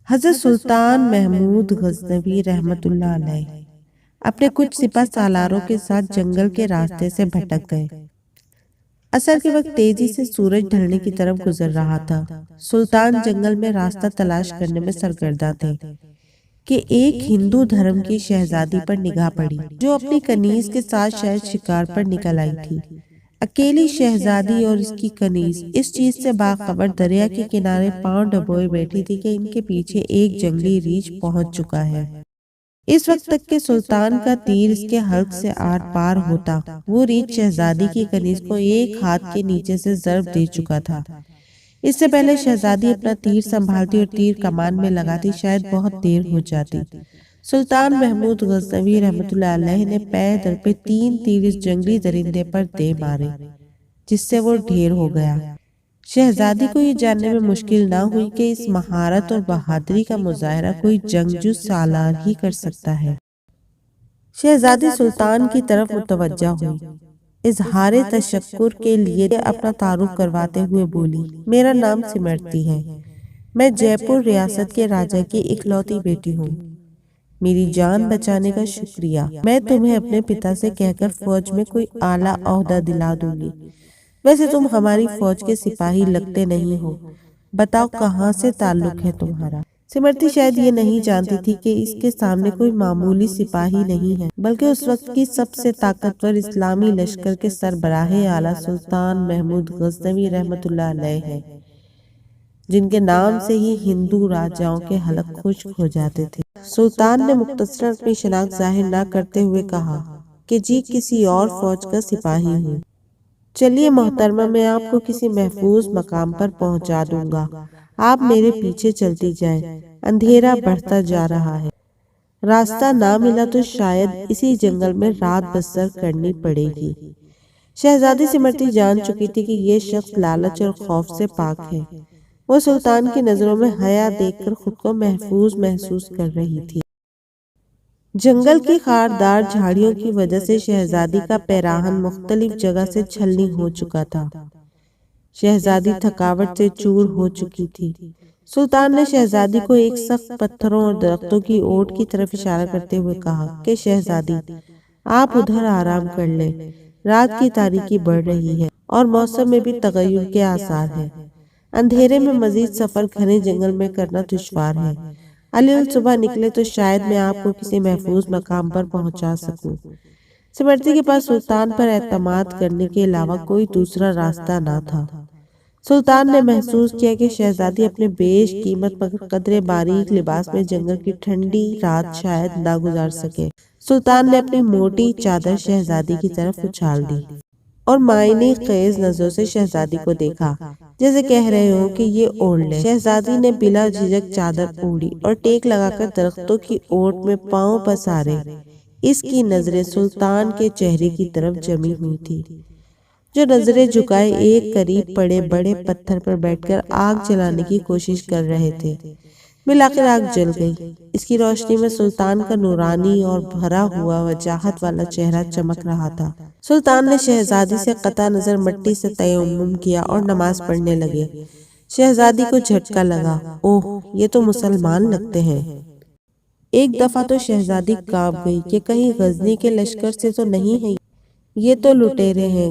حضرت سلطان محمود غزنوی رحمت اللہ علیہ اپنے کچھ سپہ سالاروں کے ساتھ جنگل کے راستے سے بھٹک گئے۔ عصر کے وقت تیزی سے سورج ڈھلنے کی طرف گزر رہا تھا۔ سلطان جنگل میں راستہ تلاش کرنے میں سرگرداں تھے کہ ایک ہندو دھرم کی شہزادی پر نگاہ پڑی جو اپنی کنیز کے ساتھ شاید شکار پر نکل آئی تھی۔ اکیلی شہزادی اور اس کی کنیز اس چیز سے باخبر دریا کے کنارے پاؤں ڈبوئے بیٹھی تھی کہ ان کے پیچھے ایک جنگلی ریچھ پہنچ چکا ہے۔ اس وقت تک کہ سلطان کا تیر اس کے حلق سے آر پار ہوتا، وہ ریچھ شہزادی کی کنیز کو ایک ہاتھ کے نیچے سے ضرب دے چکا تھا۔ اس سے پہلے شہزادی اپنا تیر سنبھالتی اور تیر کمان میں لگاتی شاید بہت دیر ہو جاتی۔ سلطان محمود غزنوی رحمت اللہ علیہ نے پے در پہ 3 تیر اس جنگلی درندے پر دے مارے جس سے وہ ڈھیر ہو گیا۔ شہزادی کو یہ جاننے میں مشکل نہ ہوئی کہ اس مہارت اور بہادری کا مظاہرہ کوئی جنگجو سالار ہی کر سکتا ہے۔ شہزادی سلطان کی طرف متوجہ ہوئی، اظہار تشکر کے لیے اپنا تعارف کرواتے ہوئے بولی، میرا نام سمرتی ہے، میں جے پور ریاست کے راجہ کی اکلوتی بیٹی ہوں۔ میری جان بچانے کا شکریہ، میں تمہیں اپنے پتا سے کہہ کر فوج میں کوئی اعلیٰ عہدہ دلا دوں گی۔ ویسے تم ہماری فوج کے سپاہی لگتے نہیں ہو، بتاؤ کہاں سے تعلق ہے تمہارا؟ سمرتی شاید یہ نہیں جانتی تھی کہ اس کے سامنے کوئی معمولی سپاہی نہیں ہے بلکہ اس وقت کی سب سے طاقتور اسلامی لشکر کے سربراہ اعلیٰ سلطان محمود غزنوی رحمت اللہ علیہ ہے، جن کے نام سے ہی ہندو راجاؤں کے حلق خشک ہو جاتے تھے۔ سلطان نے مختصراً اپنی شناخت ظاہر نہ کرتے ہوئے کہا کہ جی کسی اور فوج کا سپاہی ہوں۔ چلیے محترمہ، میں آپ کو کسی محفوظ مقام پر پہنچا دوں گا، آپ میرے پیچھے چلتی جائیں، اندھیرا بڑھتا جا رہا ہے، راستہ نہ ملا تو شاید اسی جنگل میں رات بسر کرنی پڑے گی۔ شہزادی سمرتی جان چکی تھی کہ یہ شخص لالچ اور خوف سے پاک ہے۔ وہ سلطان کی نظروں میں حیا دیکھ کر خود کو محفوظ محسوس کر رہی تھی۔ جنگل کی خاردار جھاڑیوں کی وجہ سے شہزادی کا پیراہن مختلف جگہ سے چھلنی ہو چکا تھا۔ شہزادی تھکاوٹ سے چور ہو چکی تھی۔ سلطان نے شہزادی کو ایک سخت پتھروں اور درختوں کی اوٹ کی طرف اشارہ کرتے ہوئے کہا کہ شہزادی آپ ادھر آرام کر لیں، رات کی تاریکی بڑھ رہی ہے اور موسم میں بھی تغیر کے آثار ہیں، اندھیرے میں مزید سفر گھنے جنگل میں کرنا دشوار ہے، علی صبح نکلے تو شاید میں آپ کو کسی محفوظ مقام پر پہنچا سکوں۔ سمرتی کے پاس سلطان پر اعتماد کرنے کے علاوہ کوئی دوسرا راستہ نہ تھا۔ سلطان نے محسوس کیا کہ شہزادی اپنے بیش قیمت مگر قدرے باریک لباس میں جنگل کی ٹھنڈی رات شاید نہ گزار سکے۔ سلطان نے اپنی موٹی چادر شہزادی کی طرف اچھال دی اور معنی خیز نظروں سے شہزادی کو دیکھا، جیسے کہہ رہے ہوں کہ یہ اوڑھ لے۔ شہزادی نے بلا جھجک چادر اوڑھی اور ٹیک لگا کر درختوں کی اوٹ میں پاؤں پسارے۔ اس کی نظریں سلطان کے چہرے کی طرف جمی ہوئی تھی، جو نظریں جھکائے ایک قریب پڑے بڑے پتھر پر بیٹھ کر آگ جلانے کی کوشش کر رہے تھے۔ بالآخر آگ جل گئی۔ اس کی روشنی میں سلطان کا نورانی اور بھرا ہوا وجاہت والا چہرہ چمک رہا تھا۔ سلطان نے شہزادی سے قطع نظر مٹی سے تیمم کیا اور نماز پڑھنے لگے۔ شہزادی کو جھٹکا لگا، اوہ یہ تو مسلمان لگتے ہیں۔ ایک دفعہ تو شہزادی کانپ گئی کہ کہیں غزنی کے لشکر سے تو نہیں ہے، یہ تو لٹیرے ہیں،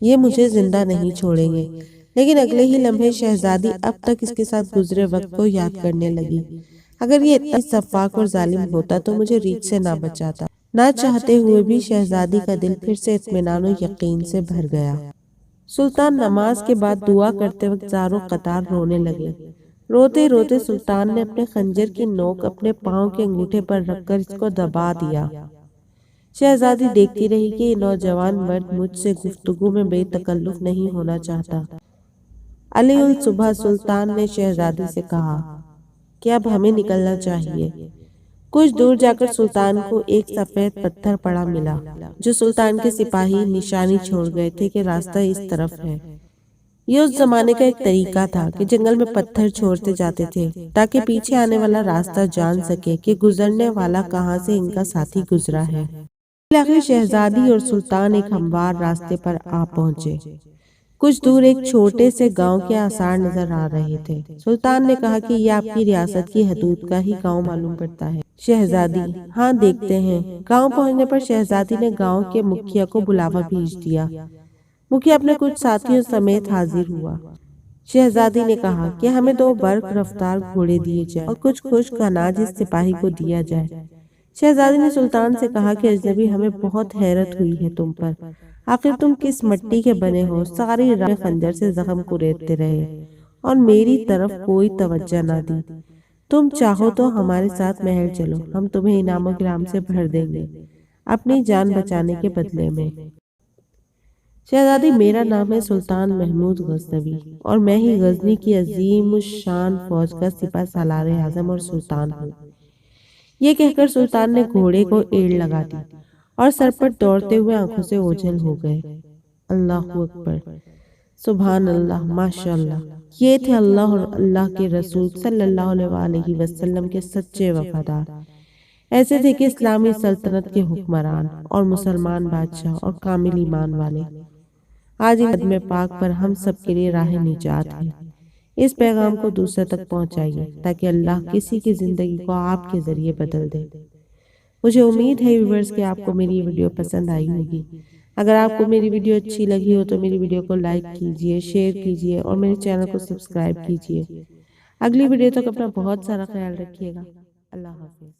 یہ مجھے زندہ نہیں چھوڑیں گے۔ لیکن اگلے ہی لمحے شہزادی اب تک اس کے ساتھ گزرے وقت کو یاد کرنے لگی، اگر یہ اتنا سفاک اور ظالم ہوتا تو مجھے ریچھ سے نہ بچاتا۔ نہ چاہتے ہوئے بھی شہزادی کا دل پھر سے اطمینان و یقین سے بھر گیا۔ سلطان نماز کے بعد دعا کرتے وقت زاروں قطار رونے لگے۔ روتے روتے سلطان نے اپنے خنجر کی نوک اپنے پاؤں کے انگوٹھے پر رکھ کر اس کو دبا دیا۔ شہزادی دیکھتی رہی کہ یہ نوجوان مرد مجھ سے گفتگو میں بے تکلف نہیں ہونا چاہتا۔ علی الصبح سلطان نے شہزادی سے کہا کہ اب ہمیں نکلنا چاہیے۔ کچھ دور جا کر سلطان کو ایک سفید پتھر پڑا ملا، جو سلطان کے سپاہی نشانی چھوڑ گئے تھے کہ راستہ اس طرف ہے۔ یہ اس زمانے کا ایک طریقہ تھا کہ جنگل میں پتھر چھوڑتے جاتے تھے تاکہ پیچھے آنے والا راستہ جان سکے کہ گزرنے والا کہاں سے ان کا ساتھی گزرا ہے۔ بالآخر شہزادی اور سلطان ایک ہموار راستے پر آ پہنچے۔ کچھ دور ایک چھوٹے سے گاؤں کے آثار نظر آ رہے تھے۔ سلطان نے کہا کہ یہ آپ کی ریاست کی حدود کا ہی گاؤں معلوم پڑتا ہے۔ شہزادی: ہاں دیکھتے ہیں۔ گاؤں پہنچنے پر شہزادی نے گاؤں کے مکھیا کو بلاوا بھیج دیا۔ مکھیا اپنے کچھ ساتھیوں سمیت حاضر ہوا۔ شہزادی نے کہا کہ ہمیں 2 برق رفتار گھوڑے دیے جائیں اور کچھ خشک اناج اس سپاہی کو دیا جائے۔ شہزادی نے سلطان سے کہا کہ اجنبی، ہمیں بہت حیرت ہوئی ہے تم پر۔ آخر تم کس مٹی کے بنے ہو؟ ساری راہ خنجر سے زخم کریدتے رہے اور میری طرف کوئی توجہ نہ دی۔ تم چاہو تو ہمارے ساتھ محل چلو، ہم تمہیں انعام و اکرام سے بھر دیں گے اپنی جان بچانے کے بدلے میں۔ شہزادی: میرا نام ہے سلطان محمود غزنوی اور میں ہی غزنی کی عظیم الشان فوج کا سپہ سالار اعظم اور سلطان ہوں۔ یہ کہہ کر سلطان نے گھوڑے کو ایڑ لگا دی اور سر پر دوڑتے ہوئے آنکھوں سے اوجھل ہو گئے۔ اللہ اکبر، سبحان اللہ، ماشاء اللہ۔ یہ تھے اللہ اور اللہ کے رسول صلی اللہ علیہ وآلہ وسلم کے سچے وفادار۔ ایسے تھے کہ اسلامی سلطنت کے حکمران اور مسلمان بادشاہ اور کامل ایمان والے۔ آج ان قدم پاک پر ہم سب کے لیے راہ نجات ہے۔ اس پیغام کو دوسرے تک پہنچائیے تاکہ اللہ کسی کی زندگی کو آپ کے ذریعے بدل دے۔ مجھے امید ہے ویورز کہ آپ کو میری یہ ویڈیو پسند آئی ہوگی۔ اگر آپ کو میری ویڈیو اچھی لگی ہو تو میری ویڈیو کو لائک کیجئے، شیئر کیجئے اور میرے چینل کو سبسکرائب کیجئے۔ اگلی ویڈیو تک اپنا بہت سارا خیال رکھیے گا۔ اللہ حافظ۔